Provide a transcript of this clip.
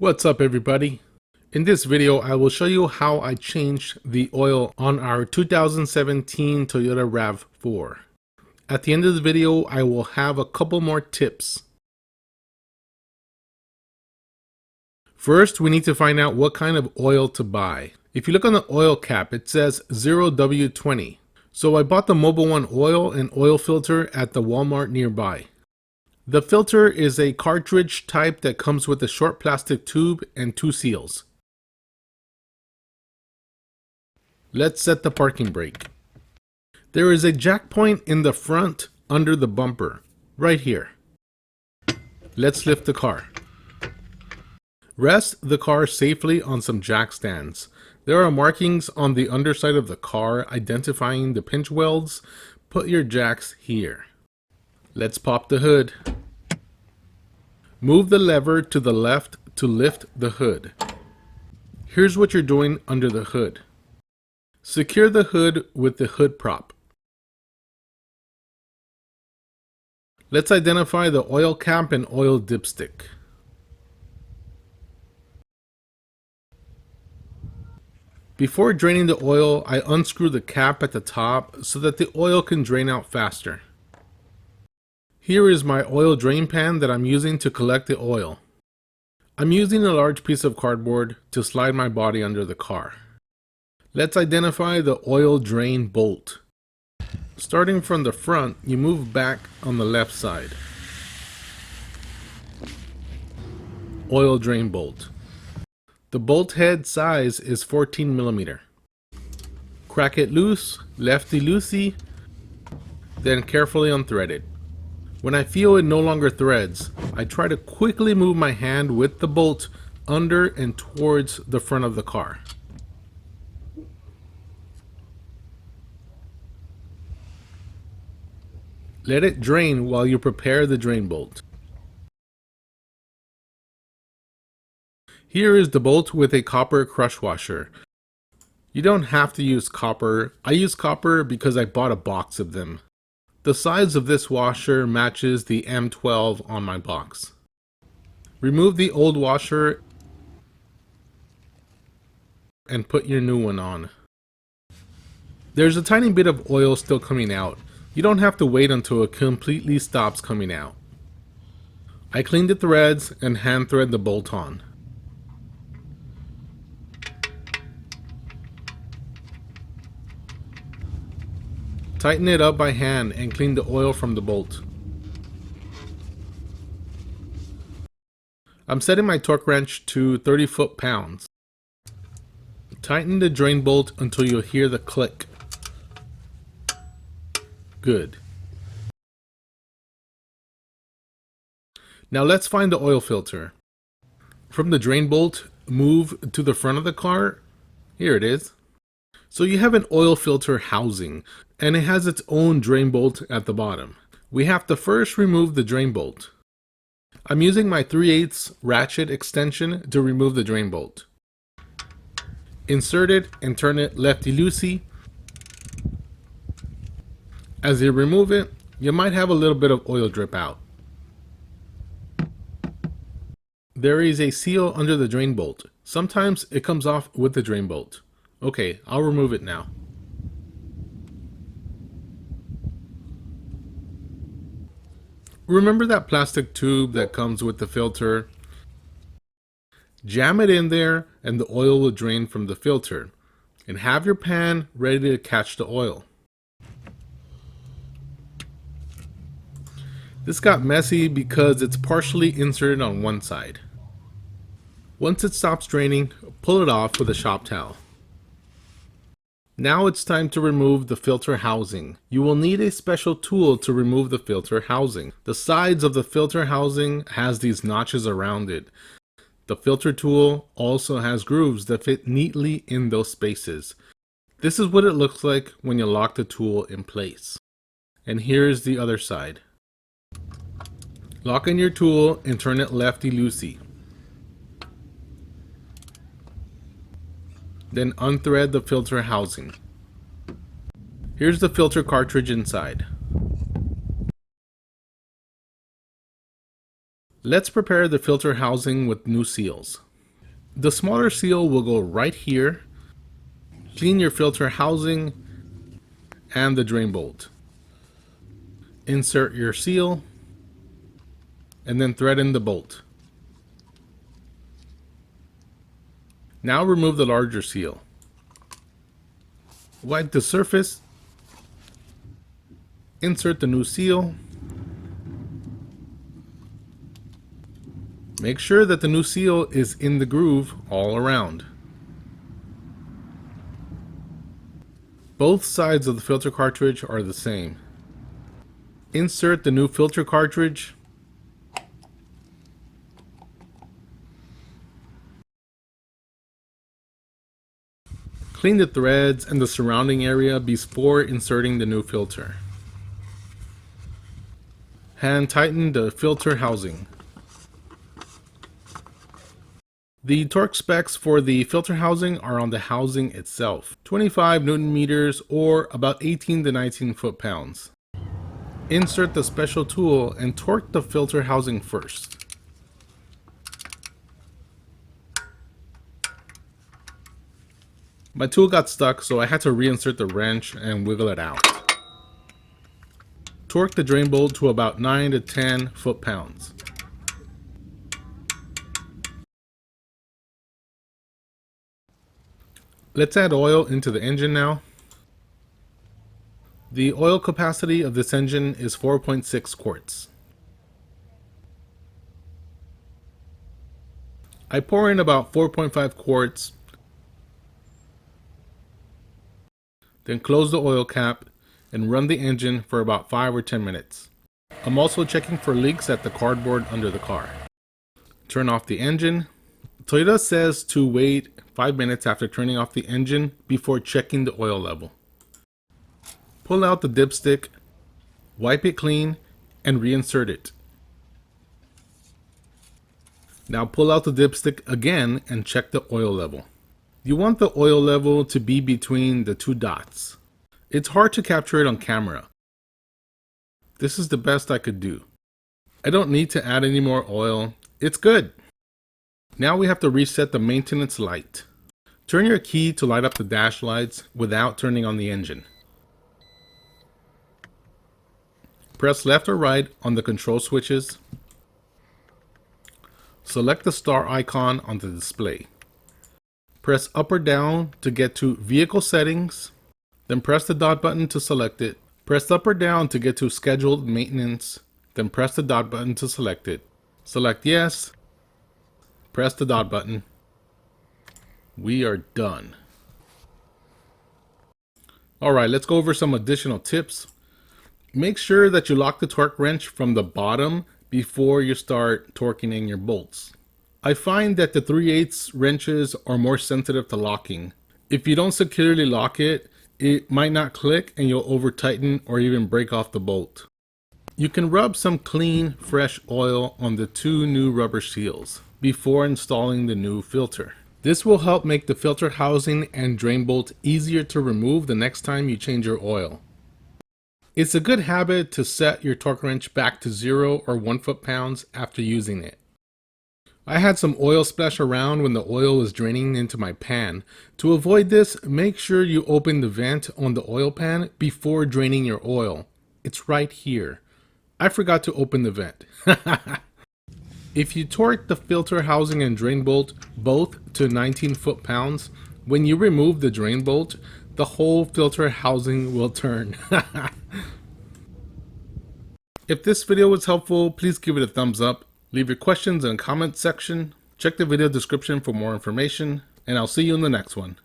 What's up everybody? In this video I will show you how I changed the oil on our 2017 Toyota Rav4. At the end of the video I will have a couple more tips. First we need to find out what kind of oil to buy. If you look on the oil cap it says 0W20. So I bought the Mobil 1 oil and oil filter at the Walmart nearby. The filter is a cartridge type that comes with a short plastic tube and two seals. Let's set the parking brake. There is a jack point in the front under the bumper, right here. Let's lift the car. Rest the car safely on some jack stands. There are markings on the underside of the car identifying the pinch welds. Put your jacks here. Let's pop the hood. Move the lever to the left to lift the hood. Here's what you're doing under the hood. Secure the hood with the hood prop. Let's identify the oil cap and oil dipstick. Before draining the oil, I unscrew the cap at the top so that the oil can drain out faster. Here is my oil drain pan that I'm using to collect the oil. I'm using a large piece of cardboard to slide my body under the car. Let's identify the oil drain bolt. Starting from the front, you move back on the left side. Oil drain bolt. The bolt head size is 14 millimeter. Crack it loose, lefty-loosey, then carefully unthread it. When I feel it no longer threads, I try to quickly move my hand with the bolt under and towards the front of the car. Let it drain while you prepare the drain bolt. Here is the bolt with a copper crush washer. You don't have to use copper. I use copper because I bought a box of them. The size of this washer matches the M12 on my box. Remove the old washer and put your new one on. There's a tiny bit of oil still coming out. You don't have to wait until it completely stops coming out. I cleaned the threads and hand thread the bolt on. Tighten it up by hand and clean the oil from the bolt. I'm setting my torque wrench to 30 foot-pounds. Tighten the drain bolt until you'll hear the click. Good. Now let's find the oil filter. From the drain bolt, move to the front of the car. Here it is. So you have an oil filter housing, and it has its own drain bolt at the bottom. We have to first remove the drain bolt. I'm using my 3/8 ratchet extension to remove the drain bolt. Insert it and turn it lefty-loosey. As you remove it, you might have a little bit of oil drip out. There is a seal under the drain bolt. Sometimes it comes off with the drain bolt. Okay, I'll remove it now. Remember that plastic tube that comes with the filter? Jam it in there and the oil will drain from the filter. And have your pan ready to catch the oil. This got messy because it's partially inserted on one side. Once it stops draining, pull it off with a shop towel. Now it's time to remove the filter housing. You will need a special tool to remove the filter housing. The sides of the filter housing has these notches around it. The filter tool also has grooves that fit neatly in those spaces. This is what it looks like when you lock the tool in place. And here's the other side. Lock in your tool and turn it lefty-loosey. Then unthread the filter housing. Here's the filter cartridge inside. Let's prepare the filter housing with new seals. The smaller seal will go right here. Clean your filter housing and the drain bolt. Insert your seal and then thread in the bolt. Now remove the larger seal. Wipe the surface. Insert the new seal. Make sure that the new seal is in the groove all around. Both sides of the filter cartridge are the same. Insert the new filter cartridge. Clean the threads and the surrounding area before inserting the new filter. Hand tighten the filter housing. The torque specs for the filter housing are on the housing itself. 25 Newton meters or about 18 to 19 foot-pounds. Insert the special tool and torque the filter housing first. My tool got stuck, so I had to reinsert the wrench and wiggle it out. Torque the drain bolt to about 9 to 10 foot-pounds. Let's add oil into the engine now. The oil capacity of this engine is 4.6 quarts. I pour in about 4.5 quarts, then close the oil cap and run the engine for about 5 or 10 minutes. I'm also checking for leaks at the cardboard under the car. Turn off the engine. Toyota says to wait 5 minutes after turning off the engine before checking the oil level. Pull out the dipstick, wipe it clean, and reinsert it. Now pull out the dipstick again and check the oil level. You want the oil level to be between the two dots. It's hard to capture it on camera. This is the best I could do. I don't need to add any more oil. It's good. Now we have to reset the maintenance light. Turn your key to light up the dash lights without turning on the engine. Press left or right on the control switches. Select the star icon on the display. Press up or down to get to Vehicle Settings, then press the dot button to select it. Press up or down to get to Scheduled Maintenance, then press the dot button to select it. Select Yes, press the dot button. We are done. Alright, let's go over some additional tips. Make sure that you lock the torque wrench from the bottom before you start torquing in your bolts. I find that the 3/8 wrenches are more sensitive to locking. If you don't securely lock it, it might not click and you'll over tighten or even break off the bolt. You can rub some clean, fresh oil on the two new rubber seals before installing the new filter. This will help make the filter housing and drain bolt easier to remove the next time you change your oil. It's a good habit to set your torque wrench back to 0 or 1 foot-pounds after using it. I had some oil splash around when the oil was draining into my pan. To avoid this, make sure you open the vent on the oil pan before draining your oil. It's right here. I forgot to open the vent. If you torque the filter housing and drain bolt both to 19 foot-pounds, when you remove the drain bolt, the whole filter housing will turn. If this video was helpful, please give it a thumbs up. Leave your questions in the comment section. Check the video description for more information, and I'll see you in the next one.